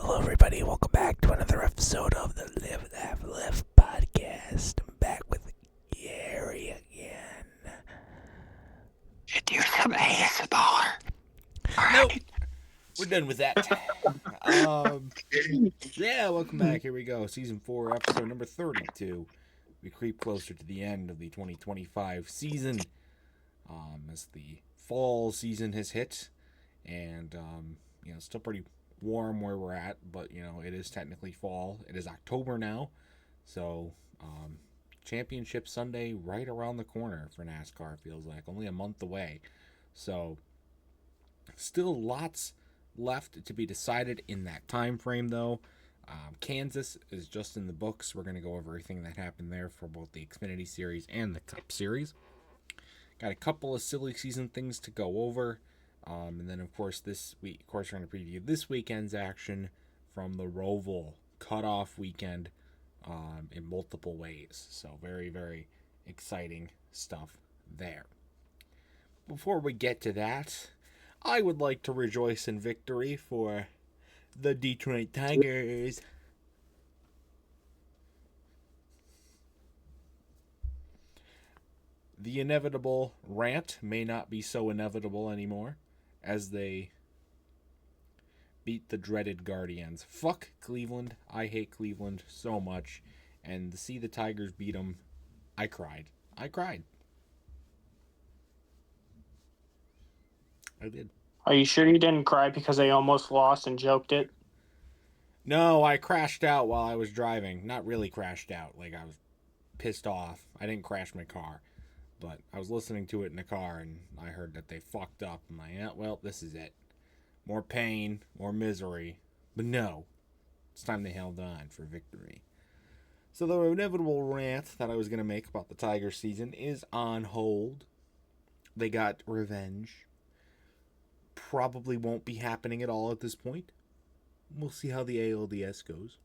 Hello, everybody. Welcome back to another episode of the Live, Laugh, Live podcast. I'm back with Garry again. Do some ASMR. Nope. We're done with that. Yeah, welcome back. Here we go. Season 4, episode number 32. We creep closer to the end of the 2025 season. As the fall season has hit. And, still pretty warm where we're at, but it is technically fall. It is October now, so Championship Sunday right around the corner for NASCAR. Feels like only a month away, so still lots left to be decided in that time frame though. Kansas is just in the books. We're going to go over everything that happened there for both the Xfinity Series and the Cup Series. Got a couple of silly season things to go over. And then, of course, this week, we're going to preview this weekend's action from the Roval cutoff weekend in multiple ways. So, very, very exciting stuff there. Before we get to that, I would like to rejoice in victory for the Detroit Tigers. The inevitable rant may not be so inevitable anymore, as they beat the dreaded Guardians. Fuck Cleveland. I hate Cleveland so much. And to see the Tigers beat them, I cried. I did. Are you sure you didn't cry because they almost lost and joked it? No, I crashed out while I was driving. Not really crashed out. Like, I was pissed off. I didn't crash my car. But I was listening to it in the car, and I heard that they fucked up. I'm like, yeah, well, this is it. More pain, more misery. But no, it's time they held on for victory. So the inevitable rant that I was going to make about the Tigers season is on hold. They got revenge. Probably won't be happening at all at this point. We'll see how the ALDS goes.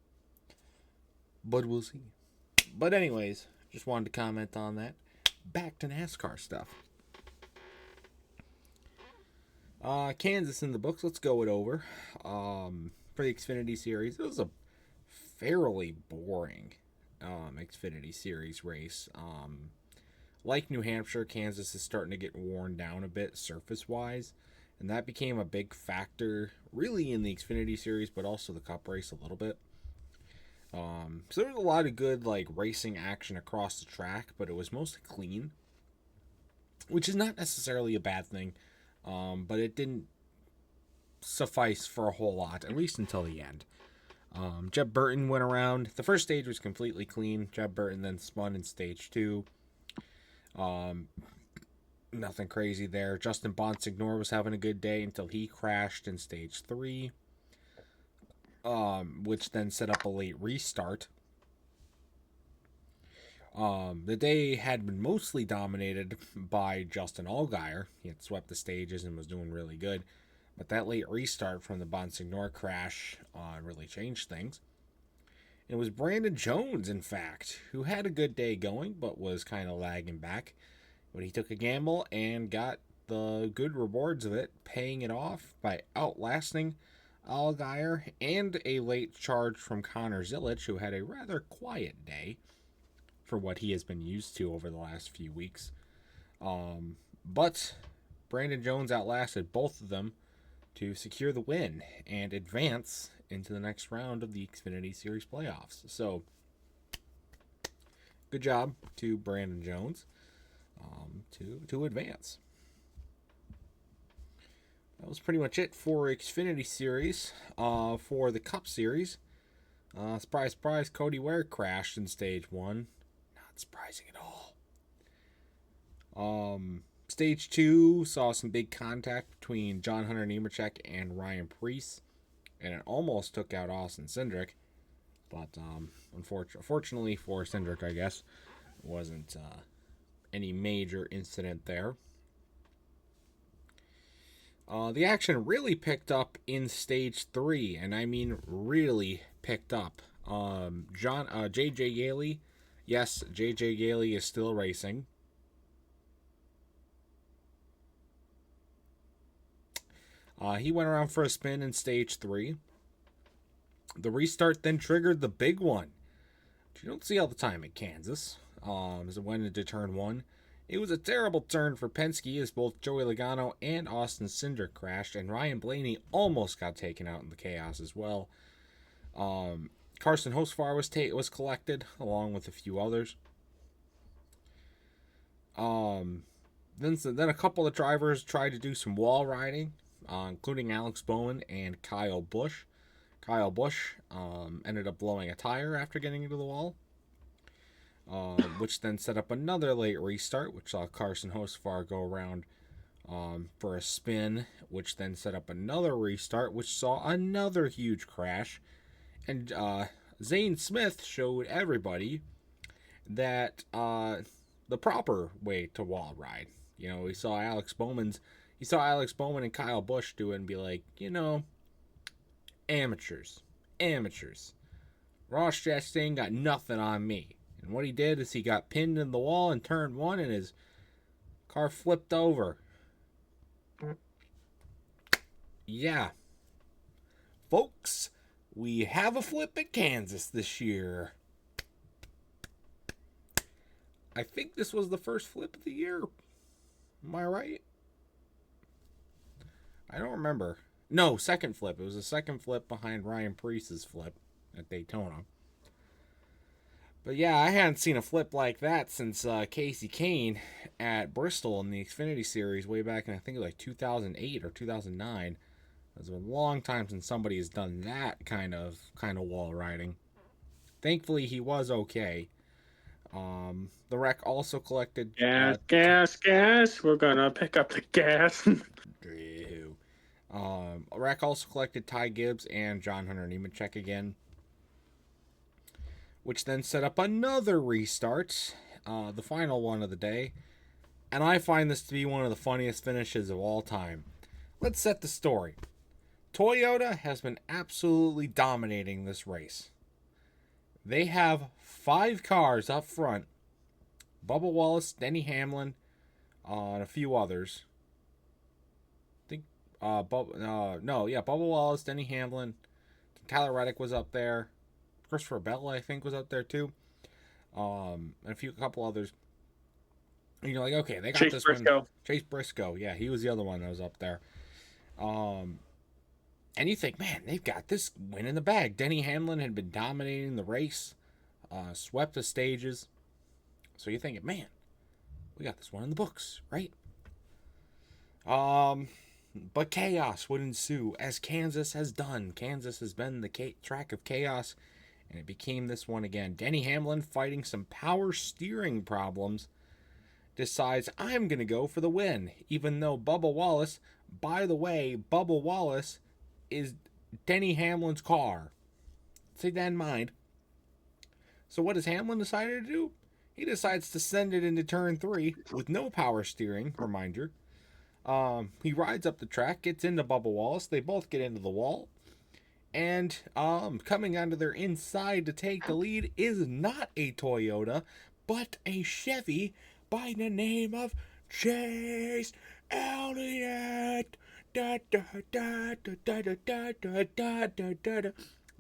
But we'll see. But anyways, just wanted to comment on that. Back to NASCAR stuff. Kansas in the books. Let's go it over. For the Xfinity Series, it was a fairly boring Xfinity Series race. Like New Hampshire, Kansas is starting to get worn down a bit surface-wise, and that became a big factor really in the Xfinity Series, but also the Cup race a little bit. So there was a lot of good racing action across the track, but it was mostly clean, which is not necessarily a bad thing, but it didn't suffice for a whole lot, at least until the end. Jeb Burton went around. The first stage was completely clean. Jeb Burton then spun in stage 2. Nothing crazy there. Justin Bonsignor was having a good day until he crashed in stage 3. Which then set up a late restart. The day had been mostly dominated by Justin Allgaier. He had swept the stages and was doing really good. But that late restart from the Bonsignor crash really changed things. It was Brandon Jones, in fact, who had a good day going, but was kind of lagging back. But he took a gamble and got the good rewards of it, paying it off by outlasting Allgaier and a late charge from Connor Zilisch, who had a rather quiet day for what he has been used to over the last few weeks. But Brandon Jones outlasted both of them to secure the win and advance into the next round of the Xfinity Series playoffs. So, good job to Brandon Jones to advance. That was pretty much it for Xfinity Series. For the Cup Series, surprise, surprise, Cody Ware crashed in stage 1. Not surprising at all. Stage 2 saw some big contact between John Hunter Nemechek and Ryan Preece, and it almost took out Austin Cindric. But unfortunately for Cindric, I guess, it wasn't any major incident there. The action really picked up in stage 3, and I mean really picked up. J.J. Yaley, yes, J.J. Yaley is still racing. He went around for a spin in stage 3. The restart then triggered the big one, which you don't see all the time at Kansas. As it went into turn 1. It was a terrible turn for Penske as both Joey Logano and Austin Cindric crashed, and Ryan Blaney almost got taken out in the chaos as well. Carson Hocevar was collected along with a few others. Then a couple of drivers tried to do some wall riding, including Alex Bowman and Kyle Busch. Kyle Busch ended up blowing a tire after getting into the wall, which then set up another late restart, which saw Carson Hocevar go around for a spin, which then set up another restart, which saw another huge crash. And Zane Smith showed everybody that the proper way to wall ride. You know, he saw Alex Bowman and Kyle Busch do it and be like, you know, amateurs. Ross Chastain got nothing on me. And what he did is he got pinned in the wall in turn 1 and his car flipped over. Yeah. Folks, we have a flip at Kansas this year. I think this was the first flip of the year. Am I right? I don't remember. No, second flip. It was a second flip behind Ryan Preece's flip at Daytona. But yeah, I hadn't seen a flip like that since Casey Kane at Bristol in the Xfinity Series way back in, I think it was like 2008 or 2009. It's a long time since somebody has done that kind of wall riding. Thankfully, he was okay. The wreck also collected... Gas. We're gonna pick up the gas. Wreck also collected Ty Gibbs and John Hunter Nemechek again, which then set up another restart, the final one of the day. And I find this to be one of the funniest finishes of all time. Let's set the story. Toyota has been absolutely dominating this race. They have 5 cars up front. Bubba Wallace, Denny Hamlin, and a few others. I think Bubba Wallace, Denny Hamlin, Tyler Reddick was up there. Christopher Bell, I think, was up there too. And a couple others. And you're like, okay, they got Chase this Briscoe. one. Chase Briscoe, yeah, he was the other one that was up there. And you think, man, they've got this win in the bag. Denny Hamlin had been dominating the race, swept the stages. So you're thinking, man, we got this one in the books, right? But chaos would ensue, as Kansas has done. Kansas has been the track of chaos, and it became this one again. Denny Hamlin, fighting some power steering problems, decides, I'm going to go for the win, even though Bubba Wallace, by the way, Bubba Wallace is Denny Hamlin's car. Take that in mind. So what does Hamlin decide to do? He decides to send it into turn 3 with no power steering, reminder. He rides up the track, gets into Bubba Wallace. They both get into the wall. And coming onto their inside to take the lead is not a Toyota, but a Chevy by the name of Chase Elliott.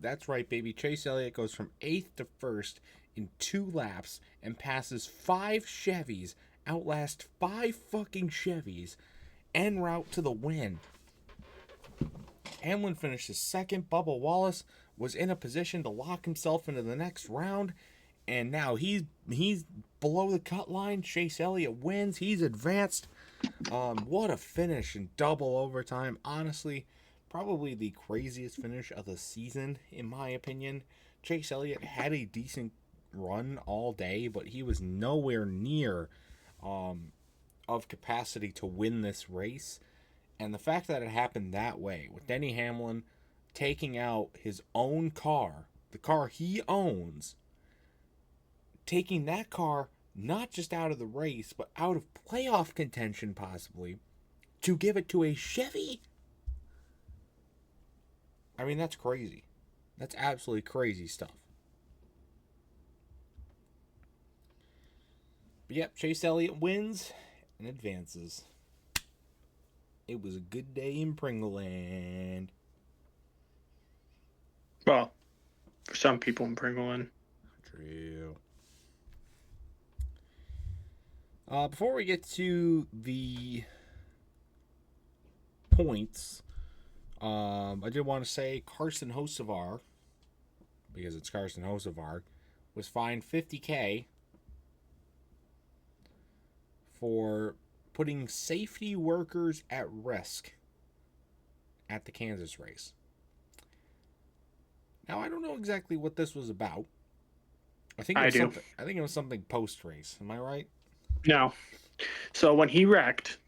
That's right, baby. Chase Elliott goes from 8th to 1st in 2 laps and passes 5 Chevys, outlast 5 fucking Chevys, en route to the win. Hamlin finishes 2nd. Bubba Wallace was in a position to lock himself into the next round, and now he's below the cut line. Chase Elliott wins. He's advanced. What a finish in double overtime. Honestly, probably the craziest finish of the season, in my opinion. Chase Elliott had a decent run all day, but he was nowhere near of capacity to win this race. And the fact that it happened that way, with Denny Hamlin taking out his own car, the car he owns, taking that car not just out of the race, but out of playoff contention possibly, to give it to a Chevy? I mean, that's crazy. That's absolutely crazy stuff. But yep, Chase Elliott wins and advances. It was a good day in Pringleland. Well, for some people in Pringleson. True. Before we get to the points, I did want to say Carson Hocevar, because it's Carson Hocevar, was fined $50K for putting safety workers at risk at the Kansas race. Now, I don't know exactly what this was about. I think it was something post race. Am I right? No. So when he wrecked,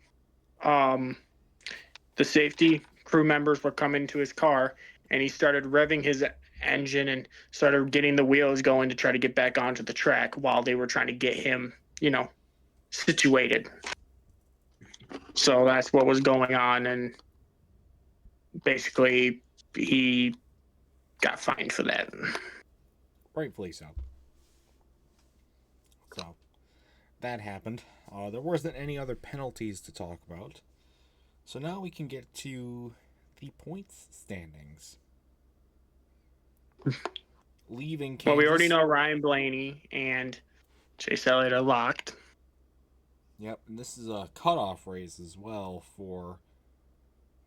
the safety crew members were coming to his car, and he started revving his engine and started getting the wheels going to try to get back onto the track while they were trying to get him, situated. So that's what was going on, and basically he got fined for that. Rightfully so. So, that happened. There wasn't any other penalties to talk about. So now we can get to the points standings. Leaving Kansas. Well, we already know Ryan Blaney and Chase Elliott are locked. Yep, and this is a cutoff race as well for,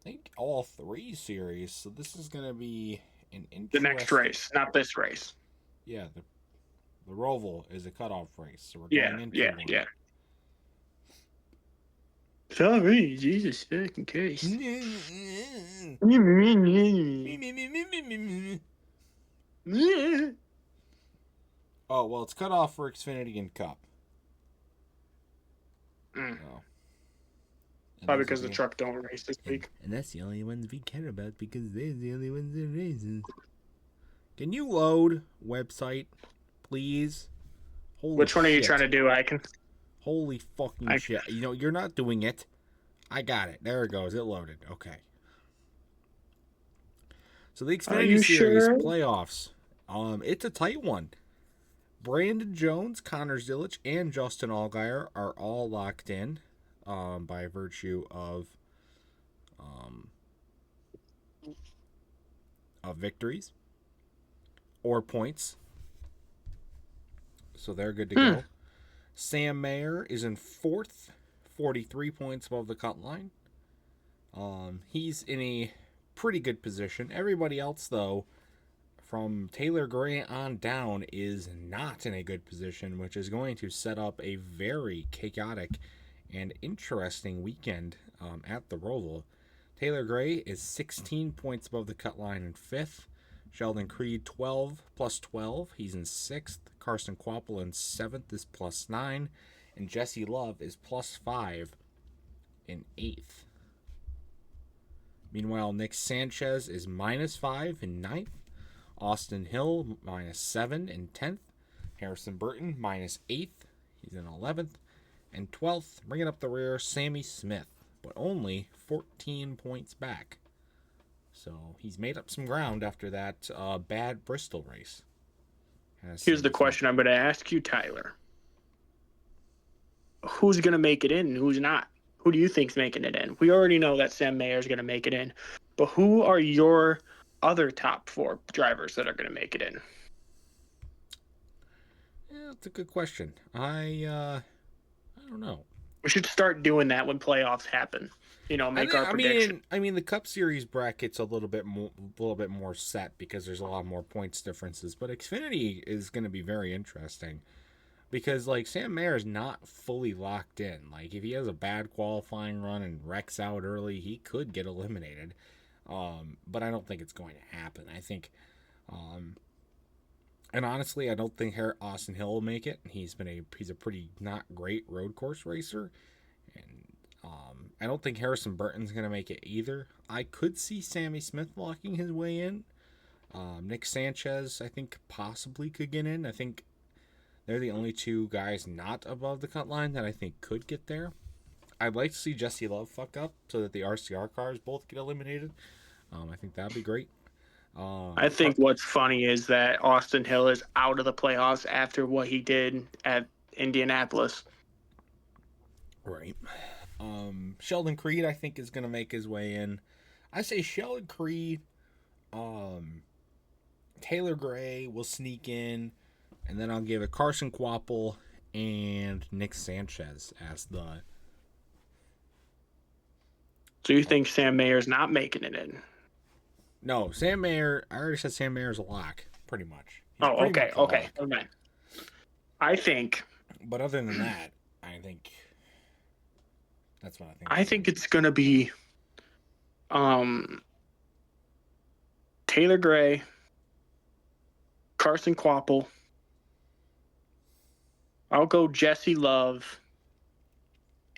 I think, all three series. So this is going to be an interesting... The next race, not this race. Yeah, the Roval is a cutoff race. So we're going into one. Yeah. Sorry, Jesus fucking Christ. Oh, well, it's cut off for Xfinity and Cup. Oh. Probably because the truck don't race this week. And that's the only ones we care about because they're the only ones that races. Can you load website, please? Holy Which one are you shit. trying to do, Icon? Holy fucking shit. You're not doing it. I got it. There it goes. It loaded. Okay. So the Xfinity Series playoffs. It's a tight one. Brandon Jones, Connor Zilic, and Justin Allgaier are all locked in by virtue of victories or points. So they're good to go. Sam Mayer is in fourth, 43 points above the cut line. He's in a pretty good position. Everybody else, though, from Taylor Gray on down, is not in a good position, which is going to set up a very chaotic and interesting weekend at the Roval. Taylor Gray is 16 points above the cut line in fifth. Sheldon Creed, 12 plus 12. He's in sixth. Carson Quapple in seventh is plus 9. And Jesse Love is plus 5 in eighth. Meanwhile, Nick Sanchez is minus 5 in ninth. Austin Hill, minus 7 in 10th. Harrison Burton, minus 8th. He's in 11th. And 12th, bringing up the rear, Sammy Smith, but only 14 points back. So he's made up some ground after that bad Bristol race. Here's the question I'm going to ask you, Tyler. Who's going to make it in and who's not? Who do you think's making it in? We already know that Sam Mayer is going to make it in. But who are your other top 4 drivers that are going to make it in? Yeah, that's a good question. I don't know. We should start doing that when playoffs happen. Make our prediction. I mean, the Cup Series bracket's a little bit more set because there's a lot more points differences. But Xfinity is going to be very interesting because, Sam Mayer is not fully locked in. If he has a bad qualifying run and wrecks out early, he could get eliminated. But I don't think it's going to happen. I think, and honestly, I don't think Austin Hill will make it. He's a pretty not great road course racer, and I don't think Harrison Burton's going to make it either. I could see Sammy Smith locking his way in. Nick Sanchez, I think, possibly could get in. I think they're the only 2 guys not above the cut line that I think could get there. I'd like to see Jesse Love fuck up so that the RCR cars both get eliminated. I think that'd be great. I think what's funny is that Austin Hill is out of the playoffs after what he did at Indianapolis. Right. Sheldon Creed, I think, is going to make his way in. I say Sheldon Creed, Taylor Taylor Gray will sneak in, and then I'll give it Carson Kvapil and Nick Sanchez as the. So you think Sam Mayer's not making it in? No, Sam Mayer. I already said Sam Mayer's a lock, pretty much. He's okay. I think. But other than that, I think that's what I think. I think it's gonna be Taylor Gray, Carson Kvapil. I'll go Jesse Love,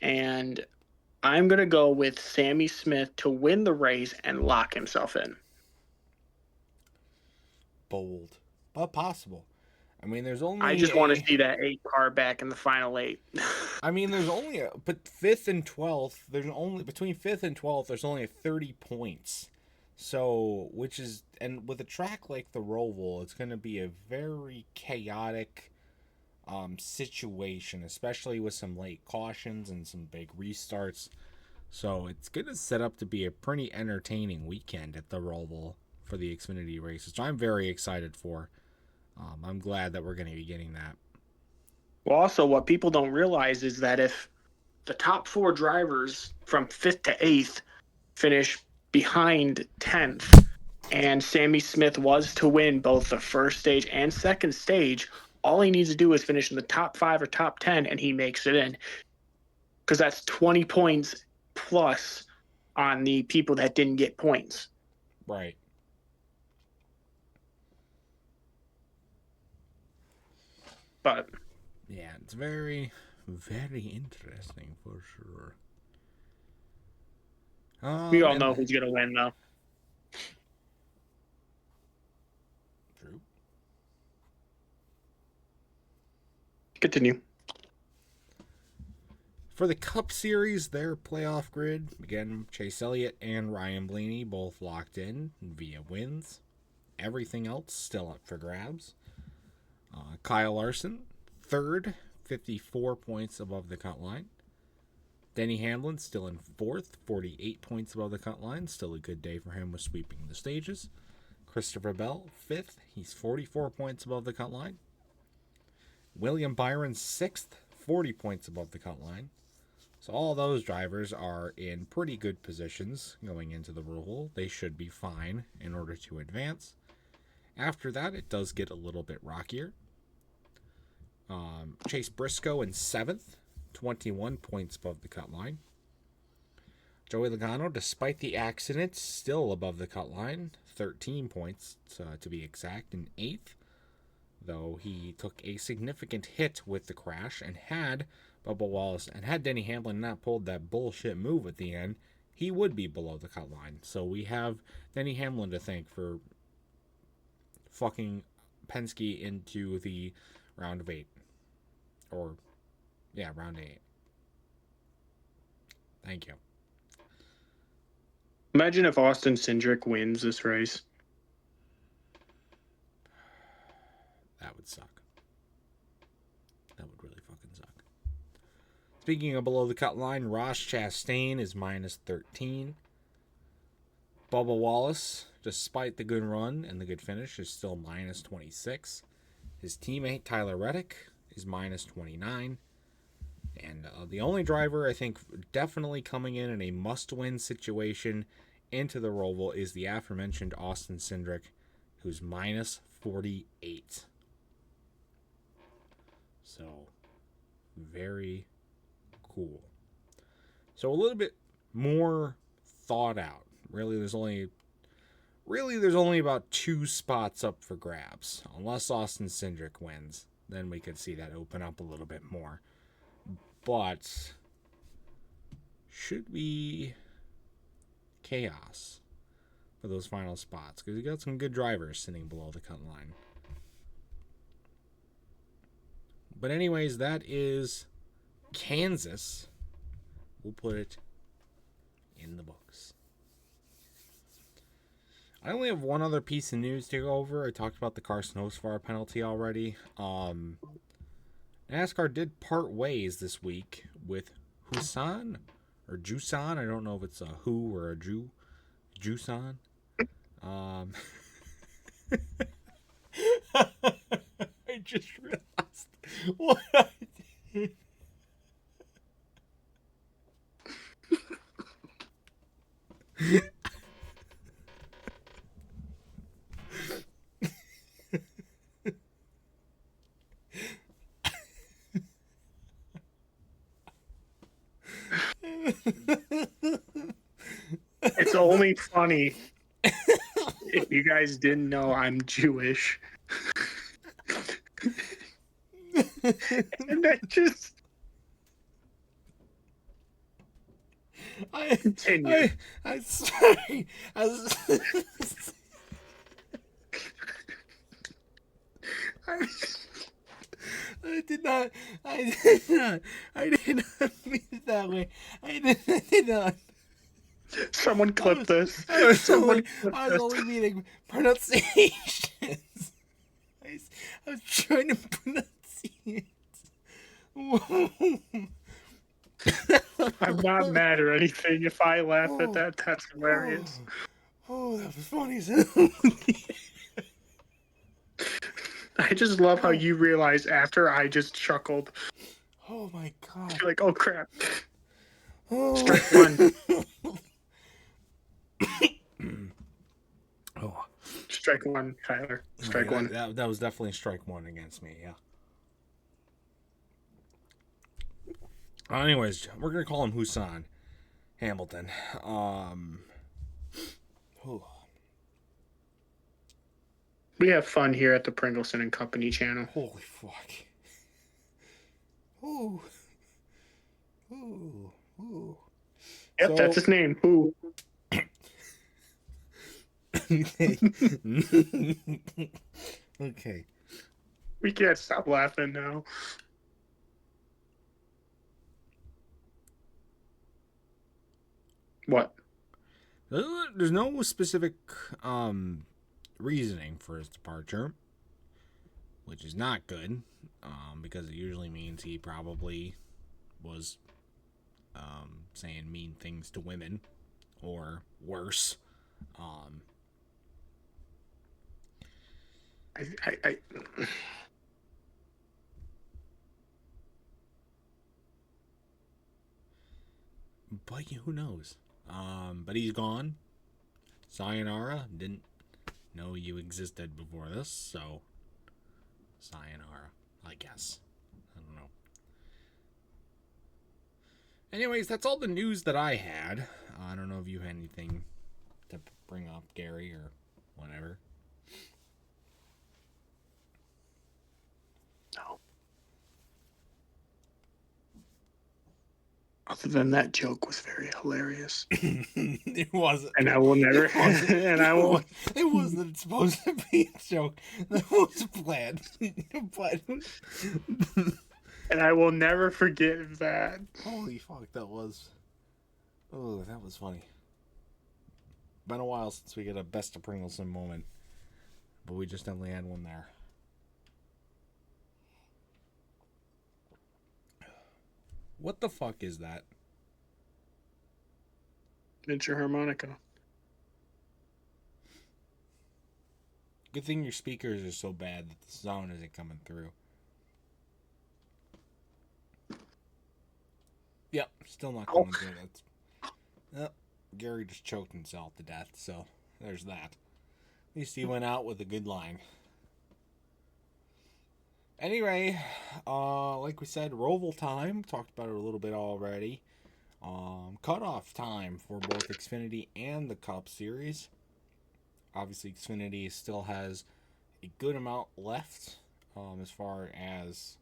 and I'm gonna go with Sammy Smith to win the race and lock himself in. Bold, but possible. I mean, there's only. I just want to see that 8 car back in the final 8. I mean, there's only but 5th and 12th. There's only between 5th and 12th. There's only 30 points. So, which is, and with a track like the Roval, it's going to be a very chaotic situation, especially with some late cautions and some big restarts. So it's going to set up to be a pretty entertaining weekend at the Roval for the Xfinity races. So I'm very excited for. I'm glad that we're going to be getting that. Well, also, what people don't realize is that if the top 4 drivers from 5th to 8th finish behind 10th, and Sammy Smith was to win both the first stage and second stage, all he needs to do is finish in the top 5 or top 10, and he makes it in. Because that's 20 points plus on the people that didn't get points. Right. But yeah, it's very, very interesting for sure. We all know who's going to win, though. True. Continue. For the Cup Series, their playoff grid, again, Chase Elliott and Ryan Blaney both locked in via wins. Everything else still up for grabs. Kyle Larson, 3rd, 54 points above the cut line. Denny Hamlin still in 4th, 48 points above the cut line. Still a good day for him with sweeping the stages. Christopher Bell, 5th. He's 44 points above the cut line. William Byron, 6th, 40 points above the cut line. So all those drivers are in pretty good positions going into the Roval. They should be fine in order to advance. After that, it does get a little bit rockier. Chase Briscoe in 7th, 21 points above the cut line. Joey Logano, despite the accident, still above the cut line, 13 points to be exact, in 8th. Though he took a significant hit with the crash, and had Bubba Wallace and had Denny Hamlin not pulled that bullshit move at the end, he would be below the cut line. So we have Denny Hamlin to thank for fucking Penske into the round of 8. Round 8. Thank you. Imagine if Austin Cindric wins this race. That would suck. That would really fucking suck. Speaking of below the cut line, Ross Chastain is minus 13. Bubba Wallace, despite the good run and the good finish, is still minus 26. His teammate Tyler Reddick is minus 29. And the only driver I think definitely coming in a must-win situation into the Roval is the aforementioned Austin Cindric, who's minus 48. So, very cool. So a little bit more thought out. Really, there's only about 2 spots up for grabs. Unless Austin Cindric wins, then we could see that open up a little bit more. But should be chaos for those final spots, because you got some good drivers sitting below the cut line. But anyways, that is Kansas. We'll put it in the books. I only have one other piece of news to go over. I talked about the Carson Hocevar penalty already. NASCAR did part ways this week with Husan or Jusan. I don't know if it's a who or a Jew. Jusan. It's only funny if you guys didn't know I'm Jewish. And I just continue. I'm sorry. I did not mean it that way. I did not. Someone clip this. I was Someone only meaning pronunciations. I was trying to pronunciate. I'm not mad or anything. If I laugh at that, that's hilarious. Oh, that was funny. I just love how you realize after I just chuckled. Oh my god. You're like, oh crap. Oh. Strike one. Oh. Strike one, Tyler. Strike one. That was definitely strike one against me, yeah. Anyways, we're gonna call him Husan Hamilton. We have fun here at the Pringleson and Company channel. Holy fuck. Ooh. Ooh. Ooh. Yep, that's his name. Who? Okay. We can't stop laughing now. What? There's no specific reasoning for his departure, which is not good, because it usually means he probably was saying mean things to women, or worse. But who knows? But he's gone. Sayonara. Didn't know you existed before this, so sayonara, I guess. I don't know. Anyways, that's all the news that I had. I don't know if you had anything to bring up, Garry, or whatever. No. Other than that joke was very hilarious. It wasn't. And I will never. And I will. It wasn't supposed to be a joke. That was planned. But. And I will never forget that. Holy fuck, that was. Oh, that was funny. Been a while since we get a best of Pringleson moment. But we just definitely had one there. What the fuck is that? Miniature harmonica. Good thing your speakers are so bad that the sound isn't coming through. Yep, still not coming through. Yep, Garry just choked himself to death, so there's that. At least he went out with a good line. Anyway, like we said, Roval time. Talked about it a little bit already. Cutoff time for both Xfinity and the Cup Series. Obviously, Xfinity still has a good amount left as far as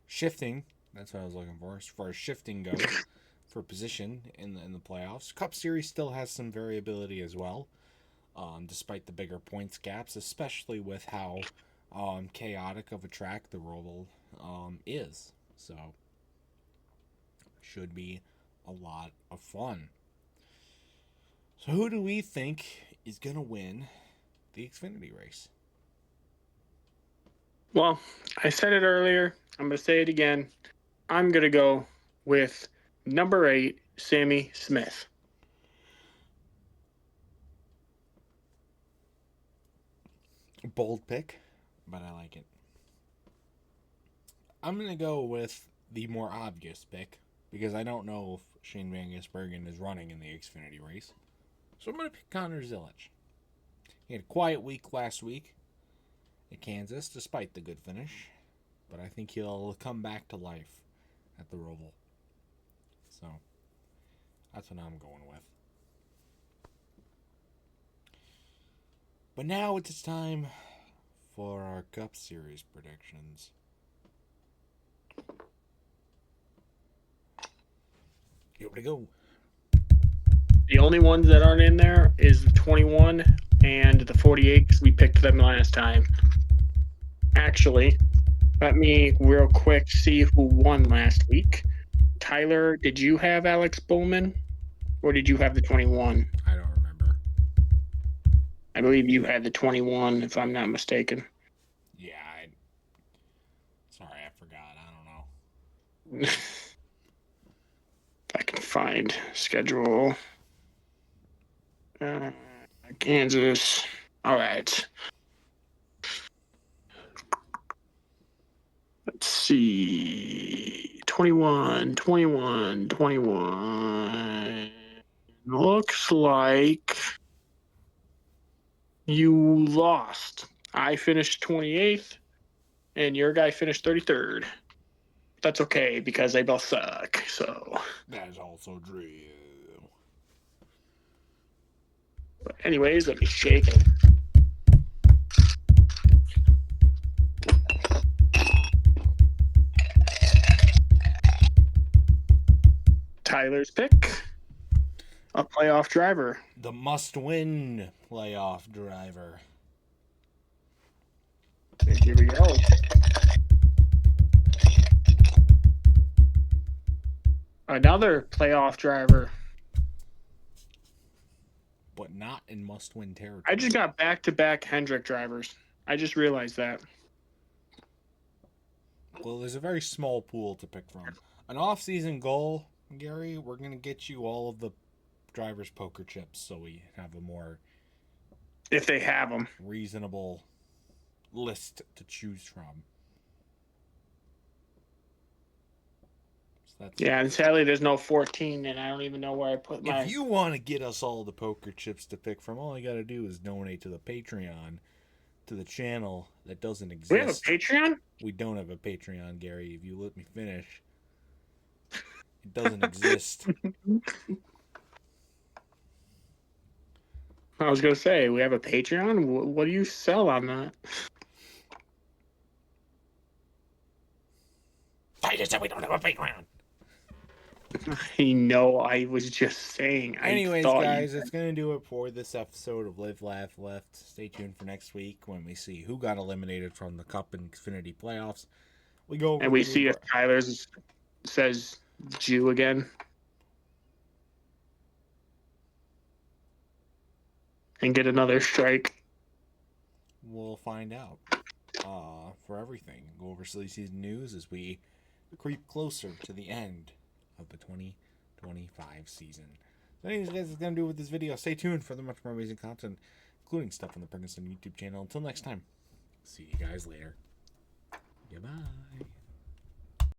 shifting. That's what I was looking for. As far as shifting goes for position in the playoffs. Cup Series still has some variability as well. Despite the bigger points gaps, especially with how chaotic of a track the Roval is. So, should be a lot of fun. So, who do we think is going to win the Xfinity race? Well, I said it earlier. I'm going to say it again. I'm going to go with number 8, Sammy Smith. Bold pick, but I like it. I'm going to go with the more obvious pick, because I don't know if Shane Van Gisbergen is running in the Xfinity race. So I'm going to pick Connor Zilisch. He had a quiet week last week at Kansas, despite the good finish. but I think he'll come back to life at the Roval. So that's what I'm going with. But now it's time for our Cup Series predictions. Here we go. The only ones that aren't in there is the 21 and the 48 because we picked them last time. Actually, let me real quick see who won last week. Tyler, did you have Alex Bowman or did you have the 21? I don't remember. I believe you had the 21, if I'm not mistaken. Yeah, sorry, I forgot. I don't know. If I can find schedule. Kansas. All right. Let's see. 21. Looks like you lost. I finished 28th, and your guy finished 33rd. That's okay, because they both suck, so. That is also true. But anyways, let me shake it. Tyler's pick. A playoff driver. The must-win playoff driver. And here we go. Another playoff driver. But not in must-win territory. I just got back-to-back Hendrick drivers. I just realized that. Well, there's a very small pool to pick from. An off-season goal, Gary, we're going to get you all of the drivers' poker chips so we have a more... If they have them. ...reasonable list to choose from. So yeah, and sadly there's no 14, and I don't even know where I put my... If you want to get us all the poker chips to pick from, all you got to do is donate to the Patreon, to the channel that doesn't exist. We have a Patreon? We don't have a Patreon, Gary. If you let me finish. It doesn't exist. I was going to say, we have a Patreon? What do you sell on that? I just said we don't have a Patreon. I know, I was just saying. Anyways, guys, that's going to do it for this episode of Live, Laugh, Left. Stay tuned for next week when we see who got eliminated from the Cup and Xfinity playoffs. We go and we see if Tyler says Jew again. And get another strike. We'll find out for everything. Go over silly season news as we creep closer to the end of the 2025 season. So anyways, guys, that's going to do it with this video. Stay tuned for the much more amazing content, including stuff on the Pringleson YouTube channel. Until next time, see you guys later. Goodbye.